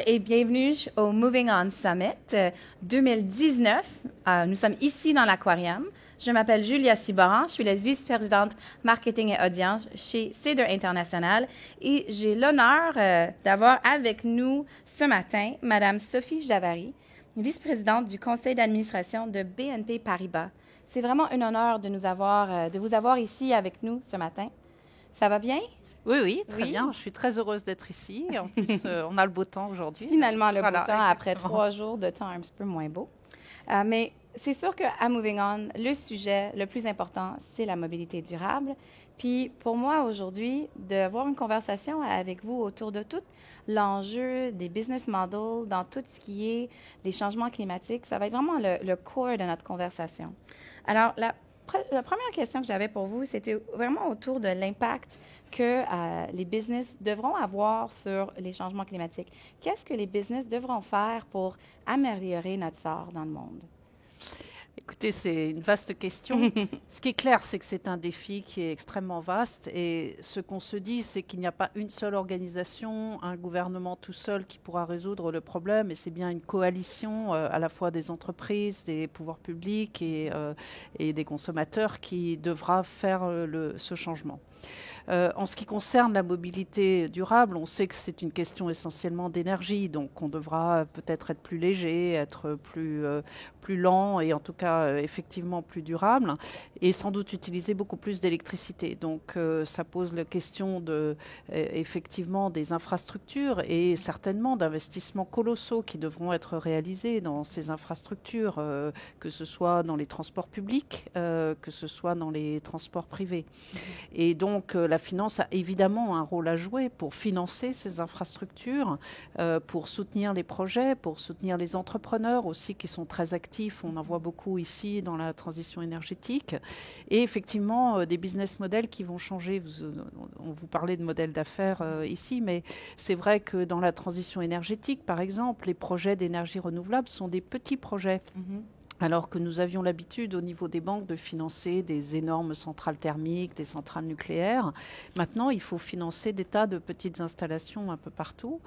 et bienvenue au Moving On Summit 2019. Nous sommes ici dans l'Aquarium. Je m'appelle Julia Cibaran, je suis la vice-présidente marketing et audience chez Cedar International et j'ai l'honneur d'avoir avec nous ce matin Madame Sophie Javary, vice-présidente du conseil d'administration de BNP Paribas. C'est vraiment un honneur de vous avoir ici avec nous ce matin. Ça va bien? Oui, très bien. Je suis très heureuse d'être ici. En plus, on a le beau temps aujourd'hui. Finalement, le beau temps après 3 jours de temps un petit peu moins beau. Mais c'est sûr qu'à Moving On, le sujet le plus important, c'est la mobilité durable. Puis pour moi, aujourd'hui, d'avoir une conversation avec vous autour de tout l'enjeu des business models dans tout ce qui est les changements climatiques, ça va être vraiment le core de notre conversation. Alors, la première question que j'avais pour vous, c'était vraiment autour de l'impact que les business devront avoir sur les changements climatiques. Qu'est-ce que les business devront faire pour améliorer notre sort dans le monde? Écoutez, c'est une vaste question. Ce qui est clair, c'est que c'est un défi qui est extrêmement vaste. Et ce qu'on se dit, c'est qu'il n'y a pas une seule organisation, un gouvernement tout seul qui pourra résoudre le problème. Et c'est bien une coalition à la fois des entreprises, des pouvoirs publics et des consommateurs qui devra faire ce changement. En ce qui concerne la mobilité durable, on sait que c'est une question essentiellement d'énergie, donc on devra peut-être être plus léger, être plus lent et en tout cas effectivement plus durable et sans doute utiliser beaucoup plus d'électricité. Donc ça pose la question effectivement des infrastructures et certainement d'investissements colossaux qui devront être réalisés dans ces infrastructures, que ce soit dans les transports publics, que ce soit dans les transports privés. Et donc la finance a évidemment un rôle à jouer pour financer ces infrastructures, pour soutenir les projets, pour soutenir les entrepreneurs aussi qui sont très actifs. On en voit beaucoup ici dans la transition énergétique. Et effectivement, des business models qui vont changer. On vous parlait de modèles d'affaires ici, mais c'est vrai que dans la transition énergétique, par exemple, les projets d'énergie renouvelable sont des petits projets. Alors que nous avions l'habitude au niveau des banques de financer des énormes centrales thermiques, des centrales nucléaires. Maintenant, il faut financer des tas de petites installations un peu partout.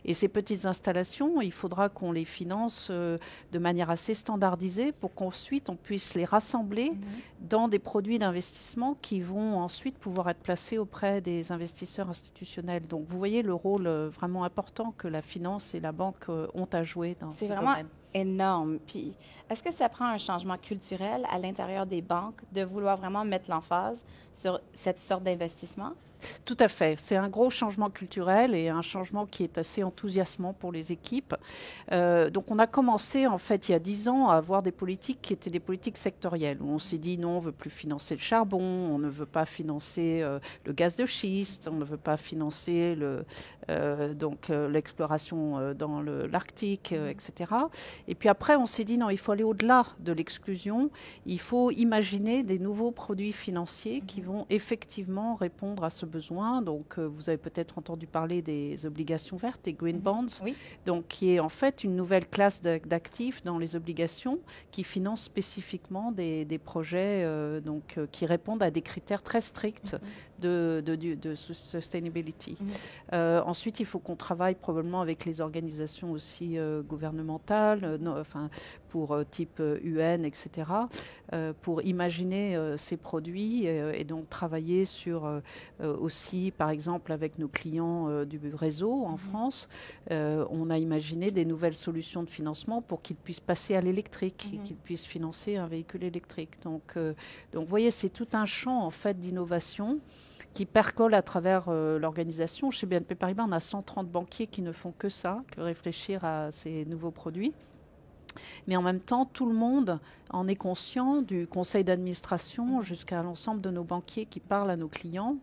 Et ces petites installations, il faudra qu'on les finance de manière assez standardisée pour qu'ensuite on puisse les rassembler dans des produits d'investissement qui vont ensuite pouvoir être placés auprès des investisseurs institutionnels. Donc vous voyez le rôle vraiment important que la finance et la banque ont à jouer dans ce domaine. Énorme. Puis, est-ce que ça prend un changement culturel à l'intérieur des banques de vouloir vraiment mettre l'emphase sur cette sorte d'investissement? Tout à fait. C'est un gros changement culturel et un changement qui est assez enthousiasmant pour les équipes. Donc on a commencé en fait il y a 10 ans à avoir des politiques qui étaient des politiques sectorielles où on s'est dit non, on ne veut plus financer le charbon, on ne veut pas financer le gaz de schiste, on ne veut pas financer l'exploration dans l'Arctique, etc. Et puis après on s'est dit non, il faut aller au-delà de l'exclusion, il faut imaginer des nouveaux produits financiers qui vont effectivement répondre à ce besoin. Donc, vous avez peut-être entendu parler des obligations vertes, des green bonds, donc qui est en fait une nouvelle classe d'actifs dans les obligations qui financent spécifiquement des projets qui répondent à des critères très stricts de sustainability. Ensuite, il faut qu'on travaille probablement avec les organisations aussi gouvernementales, pour type UN, etc., pour imaginer ces produits et donc travailler sur aussi, par exemple, avec nos clients du réseau en France, on a imaginé des nouvelles solutions de financement pour qu'ils puissent passer à l'électrique et qu'ils puissent financer un véhicule électrique. Donc vous voyez, c'est tout un champ en fait d'innovation qui percole à travers l'organisation. Chez BNP Paribas, on a 130 banquiers qui ne font que ça, que réfléchir à ces nouveaux produits. Mais en même temps, tout le monde en est conscient, du conseil d'administration jusqu'à l'ensemble de nos banquiers qui parlent à nos clients.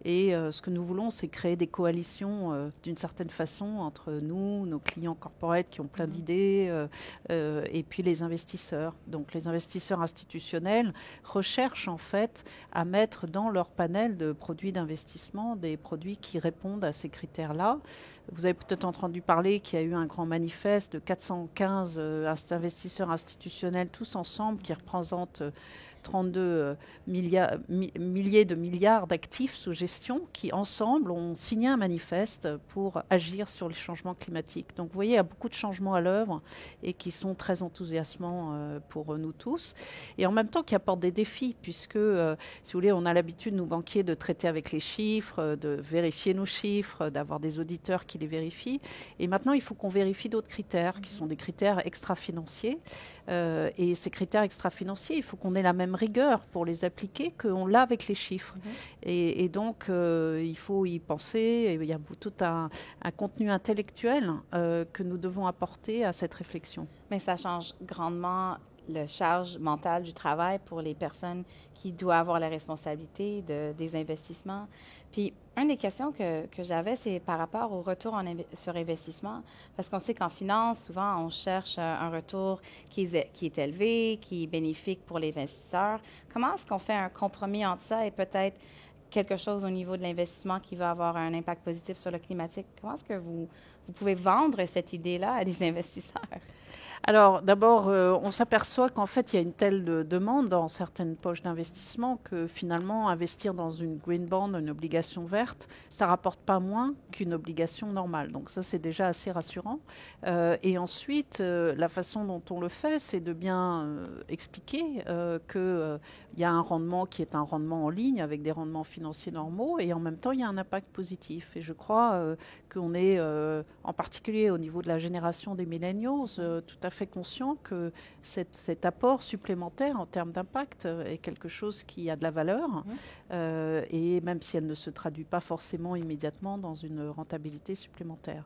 Et ce que nous voulons, c'est créer des coalitions d'une certaine façon entre nous, nos clients corporate qui ont plein d'idées, et puis les investisseurs. Donc les investisseurs institutionnels recherchent en fait à mettre dans leur panel de produits d'investissement des produits qui répondent à ces critères-là. Vous avez peut-être entendu parler qu'il y a eu un grand manifeste de 415 investisseurs institutionnels tous ensemble qui représentent 32 milliers de milliards d'actifs sous gestion qui, ensemble, ont signé un manifeste pour agir sur les changements climatiques. Donc, vous voyez, il y a beaucoup de changements à l'œuvre et qui sont très enthousiasmants pour nous tous. Et en même temps, qui apportent des défis, puisque, si vous voulez, on a l'habitude, nous banquiers, de traiter avec les chiffres, de vérifier nos chiffres, d'avoir des auditeurs qui les vérifient. Et maintenant, il faut qu'on vérifie d'autres critères, qui sont des critères extra-financiers. Et ces critères extra-financiers, il faut qu'on ait la même rigueur pour les appliquer qu'on l'a avec les chiffres. Et donc, il faut y penser. Il y a tout un contenu intellectuel que nous devons apporter à cette réflexion. Mais ça change grandement la charge mentale du travail pour les personnes qui doivent avoir la responsabilité des investissements. Puis, une des questions que j'avais, c'est par rapport au retour sur investissement, parce qu'on sait qu'en finance, souvent, on cherche un retour qui est élevé, qui est bénéfique pour l'investisseur. Comment est-ce qu'on fait un compromis entre ça et peut-être quelque chose au niveau de l'investissement qui va avoir un impact positif sur le climatique? Comment est-ce que vous pouvez vendre cette idée-là à des investisseurs? Alors, d'abord, on s'aperçoit qu'en fait, il y a une telle demande dans certaines poches d'investissement que finalement, investir dans une green bond, une obligation verte, ça ne rapporte pas moins qu'une obligation normale. Donc ça, c'est déjà assez rassurant. Et ensuite, la façon dont on le fait, c'est de bien expliquer qu'il y a un rendement qui est un rendement en ligne avec des rendements financiers normaux et en même temps, il y a un impact positif. Et je crois qu'on est, en particulier au niveau de la génération des millennials, tout à fait conscient que cet apport supplémentaire en termes d'impact est quelque chose qui a de la valeur et même si elle ne se traduit pas forcément immédiatement dans une rentabilité supplémentaire.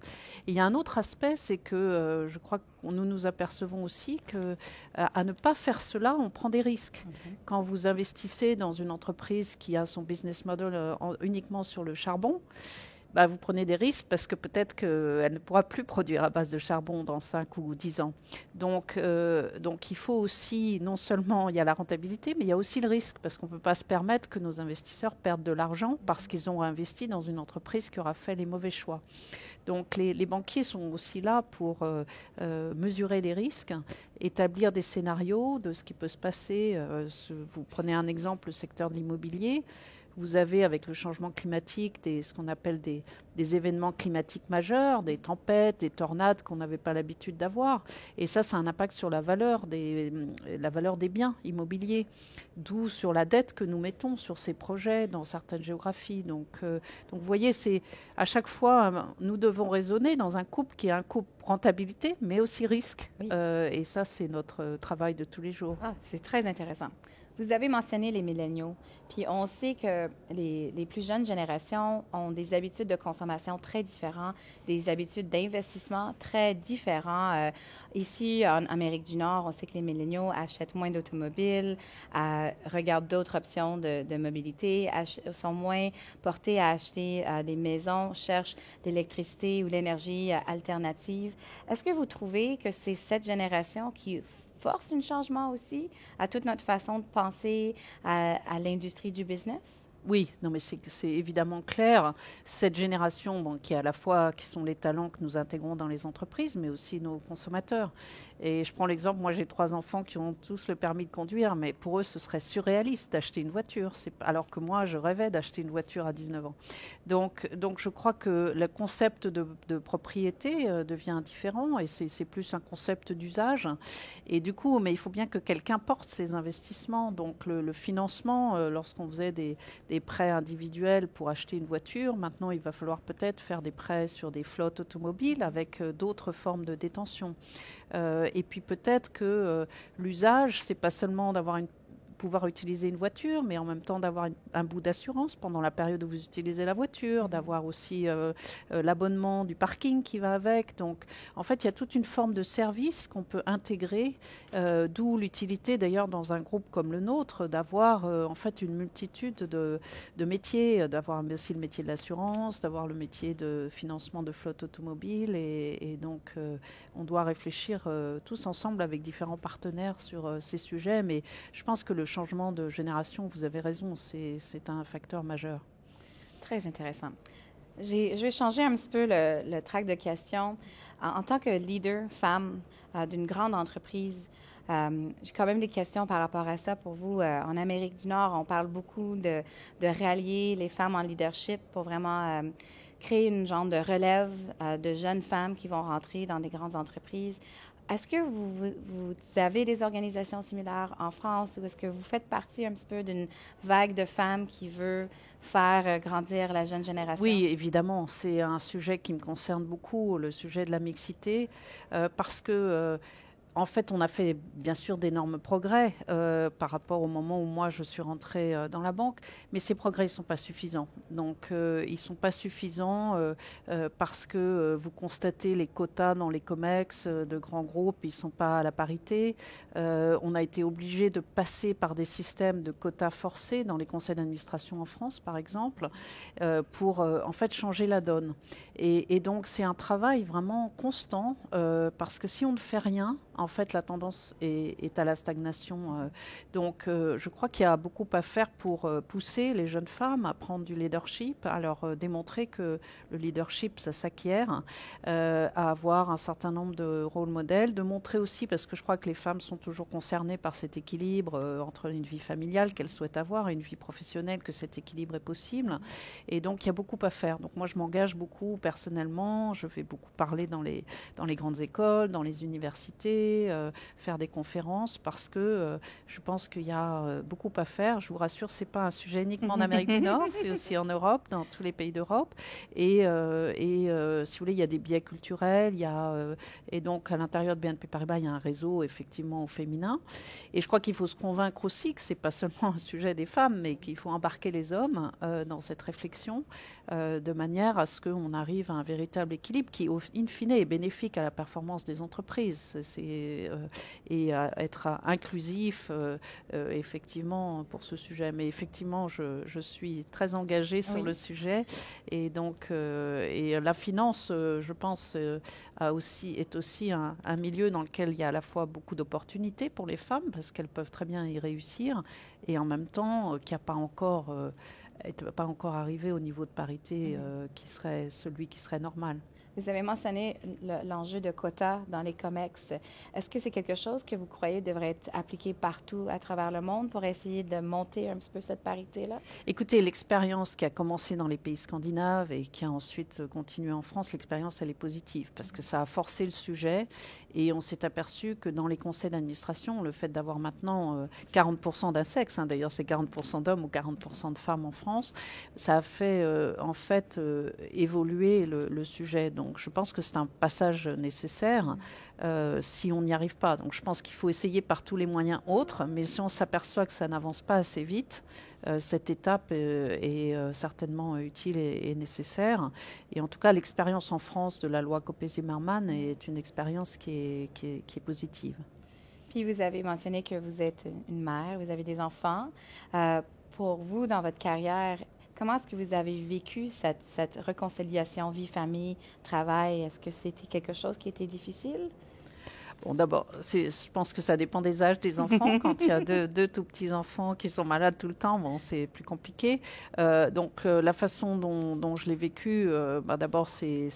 Et il y a un autre aspect, c'est que je crois que nous nous apercevons aussi qu'à ne pas faire cela, on prend des risques. Quand vous investissez dans une entreprise qui a son business model uniquement sur le charbon, vous prenez des risques parce que peut-être qu'elle ne pourra plus produire à base de charbon dans 5 ou 10 ans. Donc il faut aussi, non seulement il y a la rentabilité, mais il y a aussi le risque parce qu'on ne peut pas se permettre que nos investisseurs perdent de l'argent parce qu'ils ont investi dans une entreprise qui aura fait les mauvais choix. Donc les banquiers sont aussi là pour mesurer les risques, établir des scénarios de ce qui peut se passer. Vous prenez un exemple, le secteur de l'immobilier. Vous avez, avec le changement climatique, ce qu'on appelle des événements climatiques majeurs, des tempêtes, des tornades qu'on n'avait pas l'habitude d'avoir. Et ça a un impact sur la valeur des biens immobiliers, d'où sur la dette que nous mettons sur ces projets dans certaines géographies. Donc vous voyez, à chaque fois, nous devons raisonner dans un couple qui est un couple rentabilité, mais aussi risque. Oui. Et ça, c'est notre travail de tous les jours. C'est très intéressant. Vous avez mentionné les milléniaux, puis on sait que les plus jeunes générations ont des habitudes de consommation très différentes, des habitudes d'investissement très différentes. Ici, en Amérique du Nord, on sait que les milléniaux achètent moins d'automobiles, regardent d'autres options de mobilité, sont moins portés à acheter des maisons, cherchent l'électricité ou l'énergie alternative. Est-ce que vous trouvez que c'est cette génération qui force un changement aussi à toute notre façon de penser à l'industrie du business? Oui, non, mais c'est évidemment clair. Cette génération, qui sont les talents que nous intégrons dans les entreprises, mais aussi nos consommateurs. Et je prends l'exemple, moi j'ai 3 enfants qui ont tous le permis de conduire, mais pour eux ce serait surréaliste d'acheter une voiture, alors que moi je rêvais d'acheter une voiture à 19 ans. Donc je crois que le concept de propriété devient différent et c'est plus un concept d'usage. Et du coup, mais il faut bien que quelqu'un porte ces investissements. Donc le financement, lorsqu'on faisait des prêts individuels pour acheter une voiture, maintenant il va falloir peut-être faire des prêts sur des flottes automobiles avec d'autres formes de détention. Et puis peut-être que l'usage, c'est pas seulement pouvoir utiliser une voiture, mais en même temps d'avoir un bout d'assurance pendant la période où vous utilisez la voiture, d'avoir aussi l'abonnement du parking qui va avec. Donc, en fait, il y a toute une forme de service qu'on peut intégrer, d'où l'utilité d'ailleurs dans un groupe comme le nôtre, d'avoir en fait une multitude de métiers, d'avoir aussi le métier de l'assurance, d'avoir le métier de financement de flotte automobile. Et donc, on doit réfléchir tous ensemble avec différents partenaires sur ces sujets. Mais je pense que le changement de génération, vous avez raison, c'est un facteur majeur. Très intéressant. Je vais changer un petit peu le track de questions. En tant que leader femme d'une grande entreprise, J'ai quand même des questions par rapport à ça pour vous. En Amérique du Nord, on parle beaucoup de rallier les femmes en leadership pour vraiment créer une genre de relève de jeunes femmes qui vont rentrer dans des grandes entreprises. Est-ce que vous avez des organisations similaires en France ou est-ce que vous faites partie un petit peu d'une vague de femmes qui veut faire grandir la jeune génération? Oui, évidemment, c'est un sujet qui me concerne beaucoup, le sujet de la mixité, parce que en fait, on a fait bien sûr d'énormes progrès par rapport au moment où moi je suis rentrée dans la banque, mais ces progrès ne sont pas suffisants. Donc ils ne sont pas suffisants parce que vous constatez les quotas dans les COMEX de grands groupes, ils ne sont pas à la parité. On a été obligé de passer par des systèmes de quotas forcés dans les conseils d'administration en France, par exemple, pour en fait changer la donne. Et donc c'est un travail vraiment constant parce que si on ne fait rien, en fait, la tendance est à la stagnation. Donc, je crois qu'il y a beaucoup à faire pour pousser les jeunes femmes à prendre du leadership, à leur démontrer que le leadership, ça s'acquiert, à avoir un certain nombre de rôles modèles, de montrer aussi, parce que je crois que les femmes sont toujours concernées par cet équilibre entre une vie familiale qu'elles souhaitent avoir et une vie professionnelle, que cet équilibre est possible. Et donc, il y a beaucoup à faire. Donc, moi, je m'engage beaucoup personnellement. Je vais beaucoup parler dans les grandes écoles, dans les universités, faire des conférences parce que je pense qu'il y a beaucoup à faire. Je vous rassure, ce n'est pas un sujet uniquement en Amérique du Nord, c'est aussi en Europe, dans tous les pays d'Europe. Et si vous voulez, il y a des biais culturels, et donc à l'intérieur de BNP Paribas, il y a un réseau effectivement au féminin. Et je crois qu'il faut se convaincre aussi que ce n'est pas seulement un sujet des femmes, mais qu'il faut embarquer les hommes dans cette réflexion de manière à ce qu'on arrive à un véritable équilibre qui, in fine, est bénéfique à la performance des entreprises. Et à être inclusif effectivement pour ce sujet. Mais effectivement, je suis très engagée sur le sujet et donc et la finance, je pense, est aussi un milieu dans lequel il y a à la fois beaucoup d'opportunités pour les femmes parce qu'elles peuvent très bien y réussir et en même temps qui n'a pas encore arrivé au niveau de parité qui serait celui qui serait normal. Vous avez mentionné l'enjeu de quotas dans les COMEX. Est-ce que c'est quelque chose que vous croyez devrait être appliqué partout à travers le monde pour essayer de monter un petit peu cette parité-là? Écoutez, l'expérience qui a commencé dans les pays scandinaves et qui a ensuite continué en France, l'expérience, elle est positive parce que ça a forcé le sujet et on s'est aperçu que dans les conseils d'administration, le fait d'avoir maintenant 40% d'un sexe, d'ailleurs c'est 40% d'hommes ou 40% de femmes en France, ça a fait en fait évoluer le sujet. Donc je pense que c'est un passage nécessaire si on n'y arrive pas. Donc je pense qu'il faut essayer par tous les moyens autres, mais si on s'aperçoit que ça n'avance pas assez vite, cette étape est certainement utile et nécessaire. Et en tout cas, l'expérience en France de la loi Copé-Zimmermann est une expérience qui est positive. Puis vous avez mentionné que vous êtes une mère, vous avez des enfants. Pour vous, dans votre carrière, comment est-ce que vous avez vécu cette réconciliation vie-famille, travail? Est-ce que c'était quelque chose qui était difficile? Bon, d'abord, je pense que ça dépend des âges des enfants. Quand il y a deux tout petits enfants qui sont malades tout le temps, bon, c'est plus compliqué. Donc, la façon dont je l'ai vécu, d'abord, c'est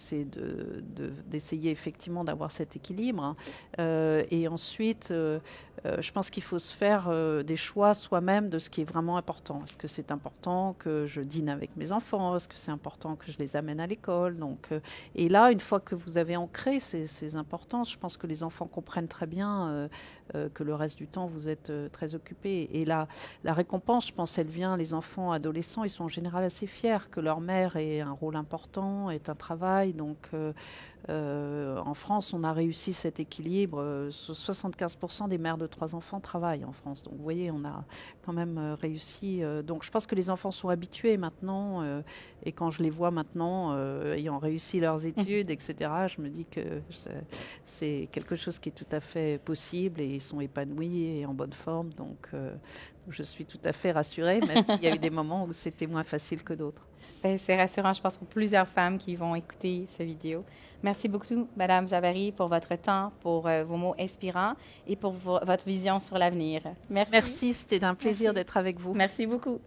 d'essayer effectivement d'avoir cet équilibre. Et ensuite, je pense qu'il faut se faire des choix soi-même de ce qui est vraiment important. Est-ce que c'est important que je dîne avec mes enfants? Est-ce que c'est important que je les amène à l'école? Donc, et là, une fois que vous avez ancré ces importances, je pense que les enfants comprennent très bien que le reste du temps, vous êtes très occupés. Et la récompense, je pense, elle vient, les enfants, adolescents, ils sont en général assez fiers que leur mère ait un rôle important, ait un travail. Donc, en France, on a réussi cet équilibre. 75% des mères de 3 enfants travaillent en France. Donc, vous voyez, on a quand même réussi. Donc, je pense que les enfants sont habitués maintenant. Et quand je les vois maintenant, ayant réussi leurs études, etc., je me dis que c'est quelque chose qui est tout à fait possible et ils sont épanouis et en bonne forme. Donc, je suis tout à fait rassurée, même s'il y a eu des moments où c'était moins facile que d'autres. C'est rassurant, je pense, pour plusieurs femmes qui vont écouter cette vidéo. Merci beaucoup, Madame Javary, pour votre temps, pour vos mots inspirants et pour votre vision sur l'avenir. Merci. Merci, c'était un plaisir d'être avec vous. Merci beaucoup.